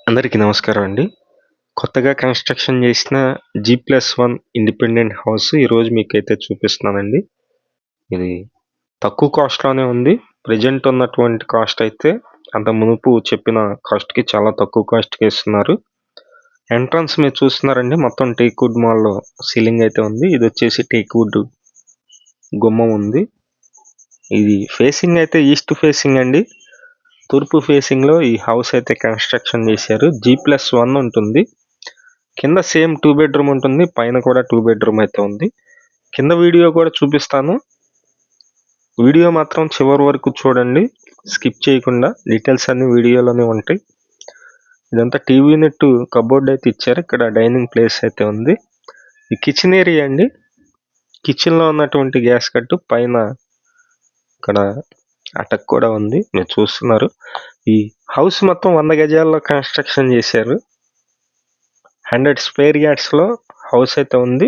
అందరికీ నమస్కారం అండి. కొత్తగా కన్‌స్ట్రక్షన్ చేసిన జీ+1 ఇండిపెండెంట్ హౌస్ ఈరోజు మీకైతే చూపిస్తున్నానండి. ఇది తక్కువ కాస్ట్‌లోనే ఉంది. ప్రెజెంట్ ఉన్నటువంటి కాస్ట్ అయితే అంతకు మునుపు చెప్పిన కాస్ట్‌కి చాలా తక్కువ కాస్ట్‌కే ఇస్తున్నారు. ఎంట్రన్స్ మీరు చూస్తున్నారండి, మొత్తం టేక్ వుడ్ మోడల్‌లో సీలింగ్ అయితే ఉంది. ఇదొచ్చేసి టేక్ వుడ్ గుమ్మం ఉంది. ఇది ఫేసింగ్ అయితే ఈస్ట్ ఫేసింగ్ అండి. తూర్పు ఫేసింగ్‌లో ఈ హౌస్ అయితే కన్‌స్ట్రక్షన్ చేశారు. జీ+1 ఉంటుంది. కింద సేమ్ 2 బెడ్‌రూమ్ ఉంటుంది. పైన కూడా 2 బెడ్‌రూమ్ అయితే ఉంది. కింద వీడియో కూడా చూపిస్తాను. వీడియో మాత్రం చివరి వరకు చూడండి. స్కిప్ చేయకుండా. డీటెయిల్స్ అన్నీ వీడియోలోనే ఉంటాయి. ఇదంతా టీవీ యూనిట్ కబోర్డ్ అయితే ఇచ్చారు. ఇక్కడ డైనింగ్ ప్లేస్ అయితే ఉంది. ఈ కిచెన్ ఏరియా అండి. కిచెన్‌లో ఉన్నటువంటి గ్యాస్ కట్టు పైన ఇక్కడ అటక్ కూడా ఉంది. మీరు చూస్తున్నారు. ఈ హౌస్ మొత్తం 100 గజాల్లో కన్‌స్ట్రక్షన్ చేశారు. 100 స్క్వేర్ యార్డ్స్‌లో హౌస్ అయితే ఉంది.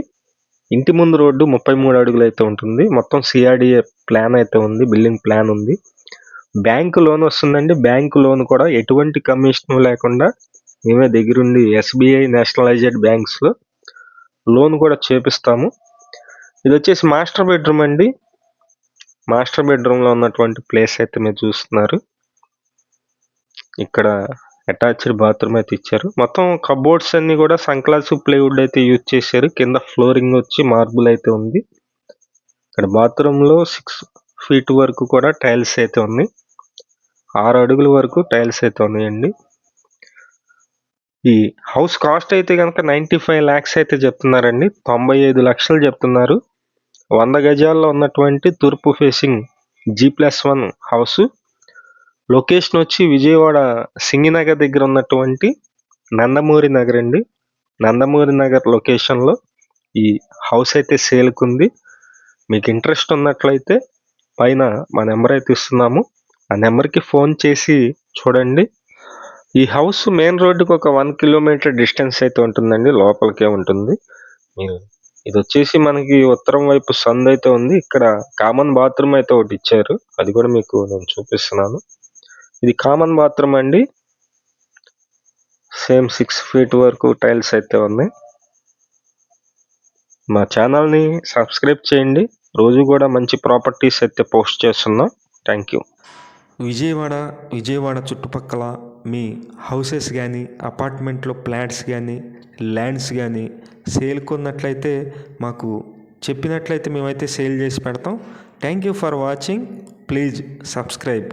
ఇంటి ముందు రోడ్డు 33 అడుగులు అయితే ఉంటుంది. మొత్తం సిఆర్‌డిఏ ప్లాన్ అయితే ఉంది. బిల్డింగ్ ప్లాన్ ఉంది. బ్యాంకు లోన్ వస్తుందండి. బ్యాంకు లోన్ కూడా ఎటువంటి కమిషన్ లేకుండా మేమే దగ్గరుండి ఎస్‌బీఐ, నేషనలైజ్డ్ బ్యాంక్స్‌లో లోన్ కూడా చేపిస్తాము. ఇదొచ్చేసి మాస్టర్ బెడ్‌రూమ్ అండి. మాస్టర్ బెడ్‌రూమ్‌లో ఉన్నటువంటి ప్లేస్ అయితే మీరు చూస్తున్నారు. ఇక్కడ అటాచ్డ్ బాత్రూమ్ అయితే ఇచ్చారు. మొత్తం కబోర్డ్స్ అన్ని కూడా సంక్లాస్ ప్లైవుడ్ అయితే యూజ్ చేశారు. కింద ఫ్లోరింగ్ వచ్చి మార్బుల్ అయితే ఉంది. ఇక్కడ బాత్రూంలో 6 ఫీట్ వరకు కూడా టైల్స్ అయితే ఉన్నాయి. 6 అడుగుల వరకు టైల్స్ అయితే ఉన్నాయండి. ఈ హౌస్ కాస్ట్ అయితే కనుక 95 lakhs అయితే చెప్తున్నారండి. 95 లక్షలు చెప్తున్నారు. 100 గజాల్లో ఉన్నటువంటి తూర్పు ఫేసింగ్ జీ+1 హౌస్. లొకేషన్ వచ్చి విజయవాడ సింగినగర్ దగ్గర ఉన్నటువంటి నందమూరి నగర్ అండి. నందమూరి నగర్ లొకేషన్‌లో ఈ హౌస్ అయితే సేల్‌కుంది. మీకు ఇంట్రెస్ట్ ఉన్నట్లయితే పైన మా నెంబర్ అయితే ఇస్తున్నాము. ఆ నెంబర్‌కి ఫోన్ చేసి చూడండి. ఈ హౌస్ మెయిన్ రోడ్డుకి ఒక 1 కిలోమీటర్ డిస్టెన్స్ అయితే ఉంటుందండి. లోపలికే ఉంటుంది. ఇదొచ్చేసి మనకి ఉత్తరం వైపు సందైతే ఉంది. ఇక్కడ కామన్ బాత్రూమ్ అయితే ఒకటి ఇచ్చారు. అది కూడా మీకు నేను చూపిస్తున్నాను. ఇది కామన్ బాత్రూమ్ అండి. సేమ్ 6 ఫీట్ వరకు టైల్స్ అయితే ఉన్నాయి. మా ఛానల్‌ని సబ్స్క్రైబ్ చేయండి. రోజు కూడా మంచి ప్రాపర్టీస్ అయితే పోస్ట్ చేస్తున్నాం. Thank you. విజయవాడ చుట్టుపక్కల మీ హౌసెస్ కానీ, అపార్ట్మెంట్లో ఫ్లాట్స్ కానీ, ల్యాండ్స్ కానీ సేల్కున్నట్లయితే మాకు చెప్పినట్లయితే మేమైతే సేల్ చేసి పెడతాం. Thank you for watching. Please subscribe.